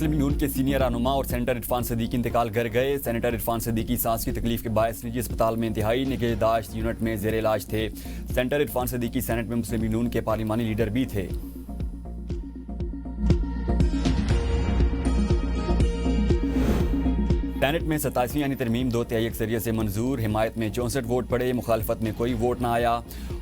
मुस्लिम league नून के senior रहनुमा और सेनेटर इरफान सदीकी इंतकाल कर गए। सेनेटर इरफान सदीकी सांस की तकलीफ के बायस निजी अस्पताल में इंतहाई निगहदाश्त यूनिट में जेर इलाज थे। सेनेटर इरफान सदीकी सेनेट में मुस्लिम लीग नून के पार्लिमानी लीडर भी थे। सेनेट में 27वीं यानी तरमीम 2/3 अक्सरियत से मंजूर। हिमायत में 64 वोट पड़े, मुखालफत में कोई वोट ना आया।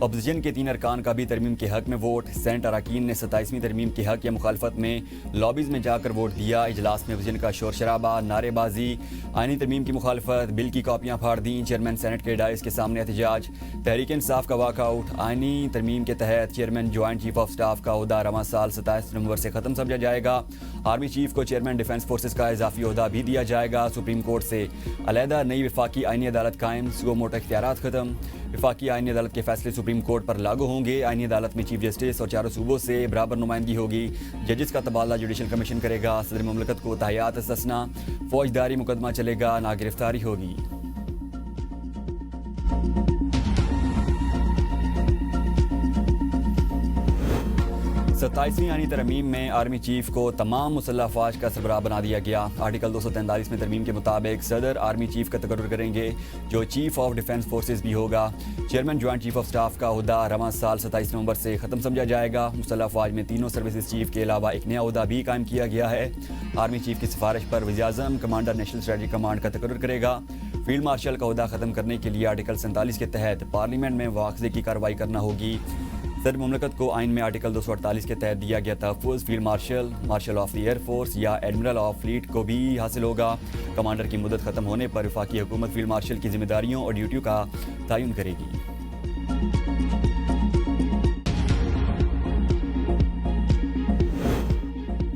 अपोजिशन के 3 अरकान का भी तरमीम के हक में वोट। सेनेट अरकान ने 27वीं तरमीम के हक या मुखालफत में लॉबीज में जाकर वोट दिया। इजलास में अपोजिशन का शोर शराबा, नारेबाजी, आईनी तरमीम की मुखालफत, बिल की कॉपियाँ फाड़ दी। चेयरमैन सेनेट के डाइस के सामने एहतजाज, तहरीक इंसाफ का वाकआउट। आईनी तरमीम के तहत chairman joint chief of staff का ओहदा रवां साल 27 नवंबर से खत्म समझा जाएगा। आर्मी चीफ को चेयरमैन डिफेंस फोर्सेज का इजाफी ओहदा भी दिया जाएगा। सुप्रीम कोर्ट से अलहदा नई वफाकी आईनी अदालत कायम, सुगो मोटा इख्तियारात खत्म। वफाकी आईनी अदालत के फैसले सुप्रीम कोर्ट पर लागू होंगे। आईनी अदालत में चीफ जस्टिस और चारों सूबों से बराबर नुमाइंदगी होगी। जजेस का तबादला जुडिशल कमीशन करेगा। सदर मुमलकत को ताहियात इस्तस्ना, फौजदारी मुकदमा चलेगा, ना गिरफ्तारी होगी। 27वीं यानी तरमीम में आर्मी चीफ को तमाम मुसल्लह अफवाज का सरबराह बना दिया गया। आर्टिकल 243 में तरमीम के मुताबिक सदर आर्मी चीफ का तकर्रुर करेंगे, जो चीफ ऑफ डिफेंस फोर्सेज भी होगा। Chairman joint chief of staff का ओहदा रवां साल 27 नवंबर से खत्म समझा जाएगा। मुसल्लह अफवाज में तीनों सर्विसेज चीफ के अलावा एक नया ओहदा भी कायम किया गया है। आर्मी चीफ की सिफारिश पर वज़ीर-ए-आज़म कमांडर नेशनल स्ट्रेटजी कमांड का तकर्रुर करेगा। फील्ड मार्शल का ओहदा खत्म करने के लिए आर्टिकल 47 के तहत पार्लियामेंट में मुआखज़े की कार्रवाई करना होगी। सदर मुमलकत को आइन में आर्टिकल 248 के तहत दिया गया तहफ़्फ़ुज़ field marshal, marshal of the air force या एडमिरल ऑफ फ्लीट को भी हासिल होगा। कमांडर की मुद्दत ख़त्म होने पर वफाकी हुकूमत फील्ड मार्शल की जिम्मेदारियों और ड्यूटियों का तयन करेगी।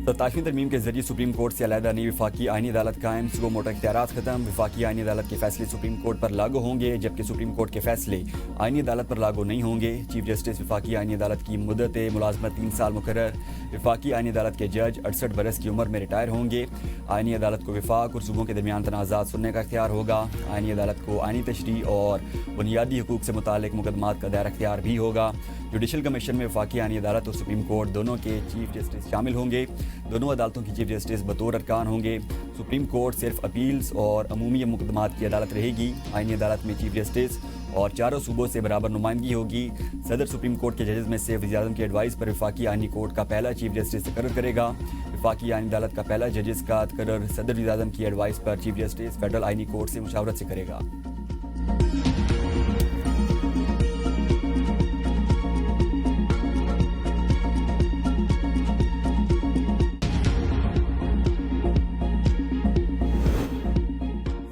27वीं तरमीम के जरिए सुप्रीम कोर्ट से अलहदा नई वफाकी आईनी अदालत कायम, सुबह मोटा इख्तियारात खत्म। वफाकी आईनी अदालत के फैसले सुप्रीम कोर्ट पर लागू होंगे, जबकि सुप्रीम कोर्ट के फैसले आईनी अदालत पर लागू नहीं होंगे। चीफ जस्टिस वफाकी आईनी अदालत की मुद्दत मुलाजमत 3 साल मुकर्रर। वफाकी आईनी अदालत के जज 68 बरस की उम्र में रिटायर होंगे। आईनी अदालत को वफाक और सूबों के दरमियान तनाज़ात सुनने का इख्तियार होगा। आईनी अदालत को आईनी तशरीह और बुनियादी हकूक़ से मुतालिक मुकदमात का दायरा इख्तियार भी होगा। जुडिशल कमीशन में वफाकी आईनी अदालत और सुप्रीम कोर्ट दोनों के चीफ जस्टिस शामिल होंगे। दोनों अदालतों की चीफ जस्टिस बतौर अरकान होंगे। सुप्रीम कोर्ट सिर्फ अपील्स और अमूमी मुकदमात की अदालत रहेगी। आईनी अदालत में चीफ जस्टिस और चारों सूबों से बराबर नुमाइंदगी होगी। सदर सुप्रीम कोर्ट के जजेस में से वज़ीर-ए-आज़म की एडवाइस पर वफाकी आईनी कोर्ट का पहला चीफ जस्टिस तकर्रर करेगा। वफाकी आईनी अदालत का पहला जजेस का तकर्रर सदर वज़ीर-ए-आज़म की एडवाइस पर चीफ जस्टिस फेडरल आईनी कोर्ट से मुशावरत से करेगा।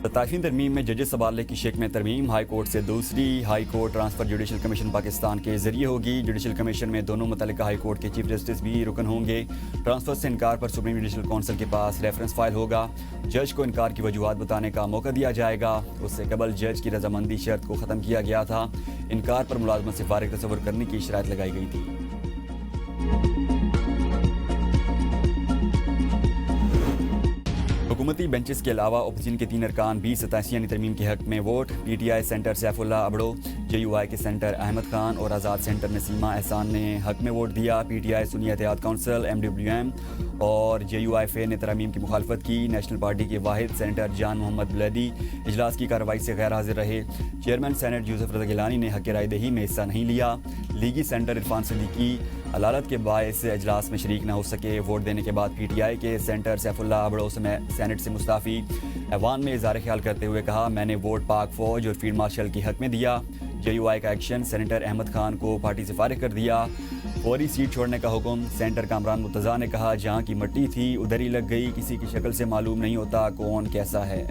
27वीं तरमीम में जजेस तबादले की शिक में तरमीम हाई कोर्ट से दूसरी high court transfer judicial commission Pakistan के जरिए होगी। जुडिशल कमीशन में दोनों मुतल्लिका हाई कोर्ट के चीफ जस्टिस भी रुकन होंगे। ट्रांसफर से इनकार पर सुप्रीम जुडिशल काउंसिल के पास रेफरेंस फाइल होगा। जज को इनकार की वजूहात बताने का मौका दिया जाएगा। उससे कबल जज की रजामंदी शर्त को ख़त्म किया गया था। इनकार पर मुलाजमत से फारिग तसव्वुर करने की शराइत लगाई गई थी। हुकूमती बेंचेस के अलावा ओपोजिशन के 3 अरकान भी 27 यानी तरमीम के हक में vote. PTI centre Saifullah Abro, JUI के सेंटर अहमद खान और आज़ाद सेंटर नसीमा एहसान ने हक में वोट दिया। PTI सुन्नी एहतियात काउंसिल MWM और JUI फे ने तरमीम की मुखालफत की। नेशनल पार्टी के वाहिद सेनेटर जान मोहम्मद बुलैदी इजलास की कार्रवाई से गैर हाजिर रहे। चेयरमैन सेनेट यूसुफ रज़ा गिलानी ने हक राय दही में हिस्सा नहीं लिया। लीगी सेंटर इरफान सदीकी अदालत के बायस इजलास में शरीक न हो सके। वोट देने के बाद PTI के सेंटर सैफुल्ला अबड़ो सेनेट से मुस्ताफ़ी। ऐवान में इज़हार ख्याल करते हुए कहा, मैंने वोट पाक फौज और फील्ड मार्शल के हक में दिया। JUI का एक्शन, सेनेटर अहमद खान को पार्टी से फारिग कर दिया। फौरी सीट छोड़ने का हुक्म। सेंटर कामरान मुर्तज़ा ने कहा, जहाँ की मट्टी थी उधर ही लग गई, किसी की शक्ल से मालूम नहीं होता कौन कैसा है।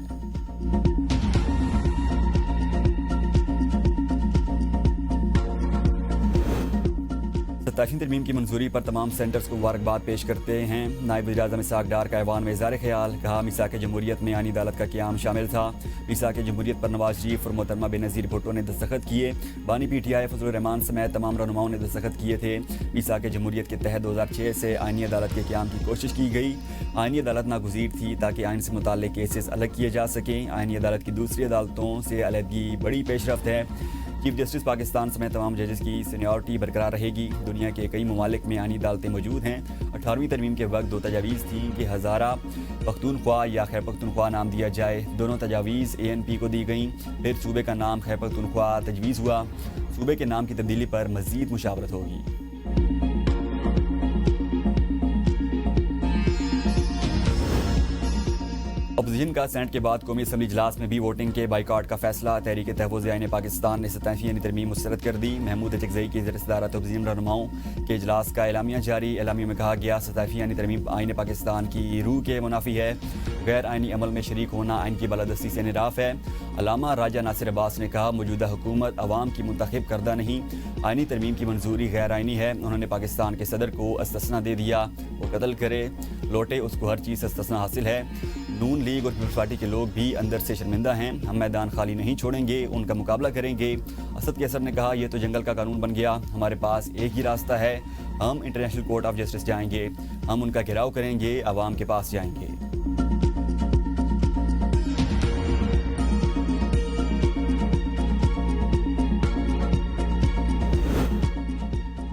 27वीं तरमीम की मंजूरी पर तमाम सेंटर्स को मुबारकबाद पेश करते हैं। नायब वज़ीर-ए-आज़म इसहाक़ डार का ऐवान में इज़हार ख्याल, कहा मीसाक़ जमहूरियत में आईनी अदालत का क़याम शामिल था। मीसाक़ जमहूरियत पर नवाज शरीफ और मोहतरमा बेनज़ीर भुट्टो ने दस्तखत किए। बानी PTI फजलुर रहमान समेत तमाम रहनुमाओं ने दस्तखत किए थे। मीसाक़ जमहूरियत के तहत 2006 से आईनी अदालत के क़याम की कोशिश की गई। आईनी अदालत नागुज़ीर थी ताकि आइन से मुताल्लिक़ केसेस अलग किए जा सकें। आईनी अदालत की दूसरी अदालतों से अलहदगी बड़ी पेशरफ्त है। चीफ जस्टिस पाकिस्तान समेत तमाम जजेस की सीनियरिटी बरकरार रहेगी। दुनिया के कई ममालिक में आईनी अदालतें मौजूद हैं। 18वीं तरमीम के वक्त 2 तजावीज़ थी कि हज़ारा पख्तूनख्वा या खैर पख्तूनख्वा नाम दिया जाए। दोनों तजावीज़ ANP को दी गई। फिर सूबे का नाम खैर पख्तूनख्वा तजवीज़ हुआ। सूबे के नाम की तब्दीली पर मज़ीद मुशावरत होगी। अपोजिशन का सेनेट के बाद कौमी असम्बली इजलास में भी वोटिंग के बाइकआउट का फैसला। तहरीक तहफ़्फ़ुज़ आईन पाकिस्तान ने 87वीं यानी तरमीम मुस्तरद कर दी। महमूद अचकज़ई की सदारत अपोजिशन रहनुमाओं के इजलास का एलामिया जारी। एलामिया में कहा गया 87वीं यानी तरमीम आईन पाकिस्तान की रूह के मुनाफी है। गैर आइनी अमल में शरीक होना आइन की बालादस्ती से निराफ है। अल्लामा राजा नासिर अब्बास ने कहा मौजूदा हुकूमत अवाम की मुंतखब करदा नहीं, आइनी तरमीम की मंजूरी गैर आइनी है। उन्होंने पाकिस्तान के सदर को इस्तिस्ना दे दिया, वो कत्ल करे लौटे उसको हर चीज़ से इस्तिस्ना हासिल है। नून लीग और पीपल्स पार्टी के लोग भी अंदर से शर्मिंदा हैं। हम मैदान खाली नहीं छोड़ेंगे, उनका मुकाबला करेंगे। असद कैसर ने कहा यह तो जंगल का कानून बन गया, हमारे पास एक ही रास्ता है, हम इंटरनेशनल कोर्ट ऑफ जस्टिस जाएंगे, हम उनका घेराव करेंगे, आवाम के पास जाएंगे।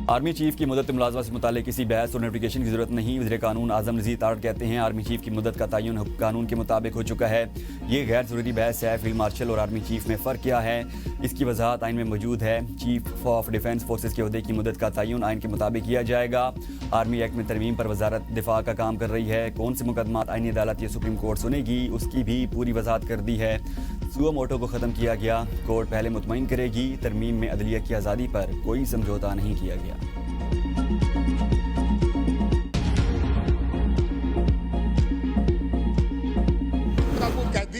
आर्मी चीफ की मुद्दत मुलाजमत से मुताल्लिक़ किसी बहस और नोटिफिकेशन की जरूरत नहीं। वज़ीर कानून आज़म नज़ीर तारड़ कहते हैं आर्मी चीफ की मुद्दत का तयन कानून के मुताबिक हो चुका है। ये गैर ज़रूरी बहस है। फील्ड मार्शल और आर्मी चीफ में फ़र्क क्या है, इसकी वजाहत आइन में मौजूद है। चीफ ऑफ डिफेंस फोर्सेस के अहदे की मुद्दत का तयन आइन के मुताबिक किया जाएगा। आर्मी एक्ट में तरमीम पर वजारत दिफा का काम कर रही है। कौन से मुकदमात आइनी अदालत या सुप्रीम कोर्ट सुनेगी, उसकी भी पूरी वजाहत कर दी है। सुओ मोटो को ख़त्म किया गया, कोर्ट पहले मुतमईन करेगी। तरमीम में अदलिया की आज़ादी पर कोई समझौता नहीं किया गया।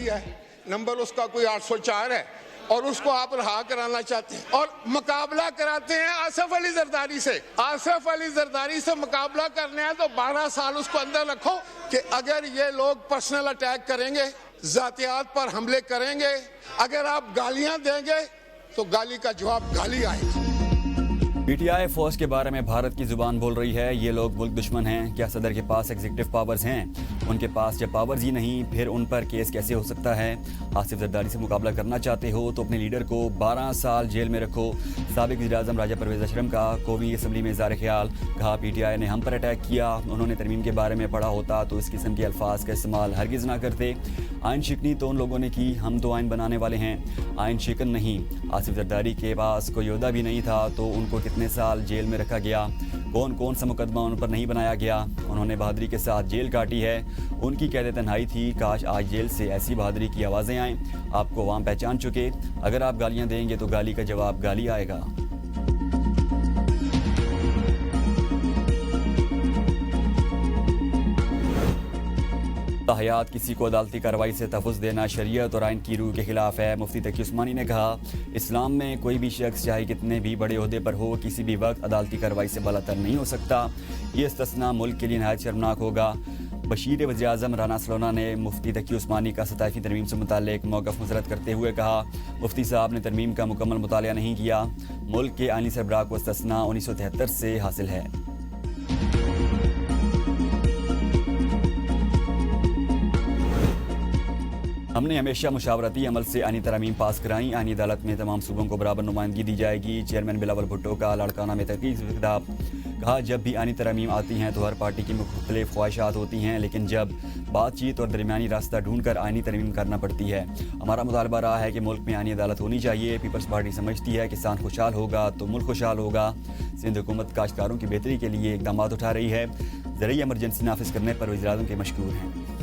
है नंबर उसका कोई 804 है और उसको आप रहा कराना चाहते हैं और मुकाबला कराते हैं आसिफ अली जरदारी से। आसिफ अली जरदारी से मुकाबला करने हैं तो 12 साल उसको अंदर रखो कि अगर ये लोग पर्सनल अटैक करेंगे, जातियात पर हमले करेंगे, अगर आप गालियां देंगे तो गाली का जवाब गाली आएगा। PTI फौज के बारे में भारत की जुबान बोल रही है। ये लोग मुल्क दुश्मन हैं। क्या सदर के पास एग्जीक्यूटिव पावर्स हैं? उनके पास जब पावर्स ही नहीं फिर उन पर केस कैसे हो सकता है? आसिफ जरदारी से मुकाबला करना चाहते हो तो अपने लीडर को 12 साल जेल में रखो। साबिक वज़ीर-ए-आज़म राजा परवेज़ अशरम का कौमी असम्बली में इज़हार ख्याल, कहा PTI ने हम पर अटैक किया, उन्होंने तरमीम के बारे में पढ़ा होता तो इस किस्म के अल्फाज का इस्तेमाल हरगिज़ ना करते। आइन शिकनी तो उन लोगों ने की, हम तो आइन बनाने वाले हैं, आइन शिकन नहीं। आसिफ जरदारी के पास कोई ओहदा भी नहीं था तो उनको कितने साल जेल में रखा गया? कौन कौन सा मुकदमा उन पर नहीं बनाया गया? उन्होंने बहादुरी के साथ जेल काटी है। उनकी कैद तन्हाई थी। काश आज जेल से ऐसी बहादुरी की आवाज़ें आएँ। आपको अवाम पहचान चुके। अगर आप गालियाँ देंगे तो गाली का जवाब गाली आएगा। हयात किसी को अदालती कार्रवाई से तहफ़्फ़ुज़ देना शरीयत और आइन की रूह के खिलाफ है। मुफ्ती तकी उस्मानी ने कहा इस्लाम में कोई भी शख्स चाहे कितने भी बड़े ओहदे पर हो किसी भी वक्त अदालती कार्रवाई से बालातर नहीं हो सकता। ये इस्तिस्ना मुल्क के लिए नहायत शर्मनाक होगा। बशीर वज़ीर-ए-आज़म राना सलोना ने मुफ्ती तकी उस्मानी का 87वीं तरमीम से मुताल्लिक़ मौक़िफ़ मुस्तरद करते हुए कहा मुफ्ती साहब ने तरमीम का मुकम्मल मुतालिया नहीं किया। मुल्क के आइनी सरबराह को इस्तिस्ना 1973 से हासिल है। हमने हमेशा मुशावरती अमल से आइनी तरमीम पास कराई। आइनी अदालत में तमाम सूबों को बराबर नुमाइंदगी दी जाएगी। चेयरमैन बिलावल भुट्टो का लाड़काना में तहकीक से खिताब, कहा जब भी आइनी तरमीम आती हैं तो हर पार्टी की मुख्तलिफ ख्वाहिशात होती हैं, लेकिन जब बातचीत और दरमियानी रास्ता ढूंढ कर आइनी तरमीम करना पड़ती है। हमारा मुतालबा रहा है कि मुल्क में आइनी अदालत होनी चाहिए। पीपल्स पार्टी समझती है किसान खुशहाल होगा तो मुल्क खुशहाल होगा। सिंध हुकूमत काश्तकारों की बेहतरी के लिए इकदाम उठा रही है। ज़रूरी एमरजेंसी नाफिज करने पर वज़ीर-ए-आज़म के मशकूर हैं।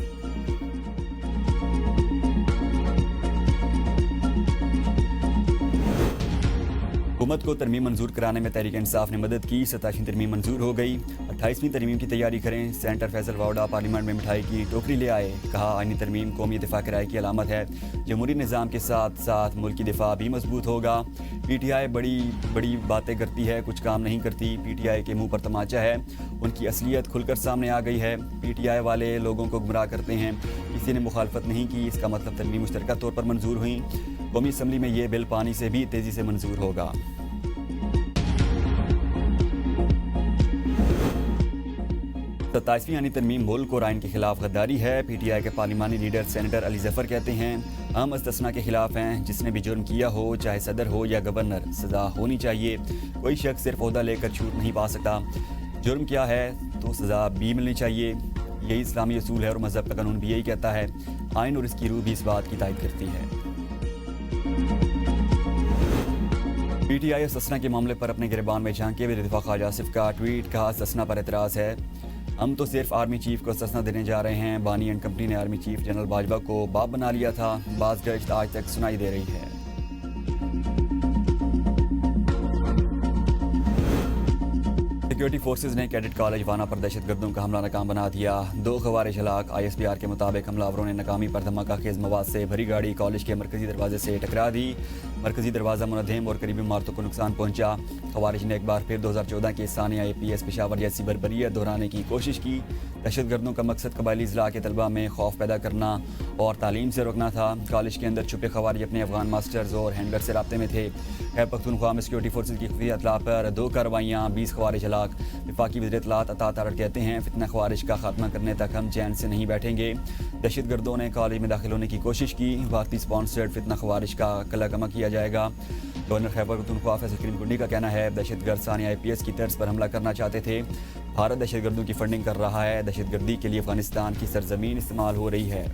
हुकूमत को तरमीम मंजूर कराने में तहरीक इंसाफ ने मदद की। 27वीं तरमीम मंजूर हो गई। 28वीं तरमीम की तैयारी करें। सेनेटर फैसल वाउडा पार्लियामेंट में मिठाई की टोकरी ले आए, कहा आइनी तरमीम कौमी दिफा कराए की अलामत है। जमहूरी निज़ाम के साथ साथ मुल्की दिफा भी मजबूत होगा। PTI बड़ी बड़ी बातें करती है, कुछ काम नहीं करती। PTI के मुंह पर तमाचा है। उनकी असलियत खुलकर सामने आ गई है। PTI वाले लोगों को गुमराह करते हैं। किसी ने मुखालफत नहीं की, इसका मतलब तरमीम मुश्तरका तौर पर मंजूर हुई। कौमी असम्बली में ये बिल पानी से भी तेज़ी से मंजूर होगा। 27वीं यानी तरमीम मुल्क और आइन के खिलाफ गद्दारी है। PTI के पार्लिमानी लीडर सेनेटर अली जफ़र कहते हैं हम इस्तिस्ना के खिलाफ हैं। जिसने भी जुर्म किया हो, चाहे सदर हो या गवर्नर, सज़ा होनी चाहिए। कोई शख्स सिर्फ ओहदा लेकर छूट नहीं पा सकता। जुर्म क्या है तो सज़ा भी मिलनी चाहिए। यही इस्लामी असूल है और मज़हब का कानून भी यही कहता है। आइन और इसकी रूह भी इस बात की तायद करती है। PTI और ससना के मामले पर अपने गिरबान में झांके वज़ीर दिफ़ा ख्वाजा आसिफ का ट्वीट, कहा ससना पर एतराज़ है, हम तो सिर्फ आर्मी चीफ को ससना देने जा रहे हैं। बानी एंड कंपनी ने आर्मी चीफ जनरल बाजवा को बाप बना लिया था। बाज़ गश्त आज तक सुनाई दे रही है। सिक्योरिटी फोर्सेज ने कैडेट कॉलेज वाना पर दहशतगर्दों का हमला नाकाम बना दिया। 2 ख़वारिज हलाक। ISPR के मुताबिक हमलावरों ने नाकामी पर धमाका खेज मवाद से भरी गाड़ी कॉलेज के मरकजी दरवाजे से टकरा दी। मरकजी दरवाज़ा मुनहदम और करीबी इमारतों को नुकसान पहुंचा। ख़वारिज ने एक बार फिर 2014 के सानिया APS पेशावर जैसी बर्बरियत दोहराने की कोशिश की। दहशतगर्दों का मकसद कबायली इजला के तलबा में खौफ पैदा करना और तालीम से रोकना था। कॉलेज के अंदर छुपे ख़वारिज अपने अफगान मास्टर्स और हैंडलर से रब्ते में थे। खैबर पख्तूनख्वा में सिक्योरिटी फोर्सेज की खुफिया इतला पर 2 कार्रवाइयाँ, 20 ख़वारिज हलाक। वफाकी वज़ीर इत्तलात अता तारड़ कहते हैं, फितना ख़वारिज का खात्मा करने तक हम चैन से नहीं बैठेंगे। दहशतगर्दों ने कॉलेज में दाखिल होने की कोशिश की। भारतीय स्पॉन्सर्ड फितना ख़वारिज का कलाकमा किया जाएगा। गवर्नर खैबर पख्तूनख्वा फैसल करीम कुंडी का कहना है, दहशतगर्द सानिया APS की तर्ज पर हमला करना चाहते थे। भारत दहशतगर्दों की फंडिंग कर रहा है। दहशतगर्दी के लिए अफगानिस्तान की सरजमीन इस्तेमाल हो रही है।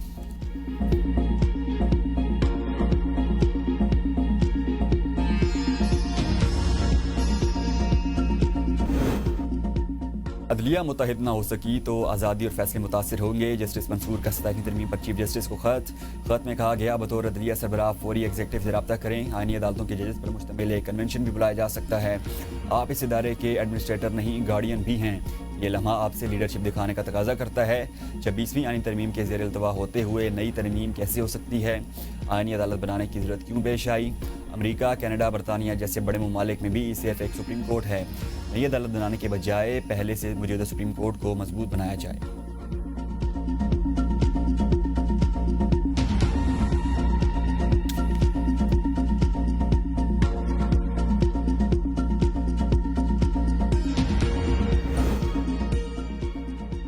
अदलिया मुतहद ना हो सकी तो आज़ादी और फैसले मुतासर होंगे। जस्टिस मंसूर का 27वीं तरमीम पर चीफ जस्टिस को खत में कहा गया, बतौर अदलिया सरबराह फौरी एग्जीक्यूटिव से रब्ता करें। आईनी अदालतों के जजेस पर मुश्तमिल एक कन्वेंशन भी बुलाया जा सकता है। आप इस इदारे के एडमिनिस्ट्रेटर नहीं, गार्डियन भी हैं। ये लम्हा आपसे लीडरशिप दिखाने का तकाजा करता है। 26वीं आईनी तरमीम के ज़ेर इल्तवा होते हुए नई तरमीम कैसे हो सकती है? आईनी अदालत बनाने की ज़रूरत क्यों पेश आई? अमेरिका, कनाडा, बरतानिया जैसे बड़े ममालिक में भी सिर्फ एक सुप्रीम कोर्ट है। नई अदालत बनाने के बजाय पहले से मौजूदा सुप्रीम कोर्ट को मजबूत बनाया जाए।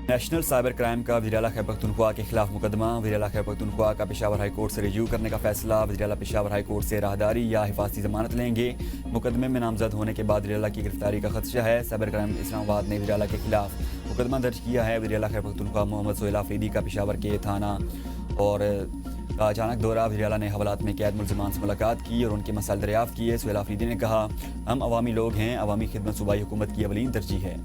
नेशनल साइबर क्राइम का वज़ीर आला खैबर पख्तूनख्वा के खिलाफ मुकदमा। वज़ीर आला खैबर पख्तूनख्वा का पेशावर हाई कोर्ट से रिव्यू करने का फैसला। वज़ीर आला पेशावर हाई कोर्ट से राहदारी या हिफाजती जमानत लेंगे। मुकदमे में नामजद होने के बाद वज़ीर आला की गिरफ्तारी का खदशा है। साइबर क्राइम इस्लामाबाद ने वज़ीर आला के खिलाफ मुकदमा दर्ज किया है। वज़ीर आला खैबर पख्तूनख्वा मोहम्मद सोहेल आफरीदी का पेशावर के थाना और का अचानक दौरा। वज़ीर आला ने हवालात में कैद मुल्ज़िमान से मुलाकात की और उनके मसाइल दरियाफ़्त किए। सोहेल आफरीदी ने कहा, हम अवामी लोग हैं, अवामी खिदमत सूबाई हुकूमत की अवलीन तरजीह है।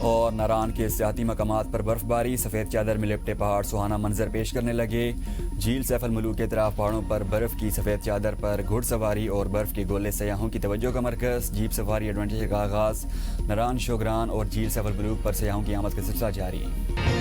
और नारान के सियाती मकामात पर बर्फबारी, सफ़ेद चादर में लिपटे पहाड़ सुहाना मंजर पेश करने लगे। झील सैफल मलूक के तरफ पहाड़ों पर बर्फ़ की सफ़ेद चादर पर घुड़सवारी और बर्फ़ के गोले सयाहों की तवज्जो का मरकज़। जीप सफारी एडवेंचर का आगाज़। नारान, शोगरान और झील सैफल मलूक पर सयाहों की आमद का सिलसिला जारी।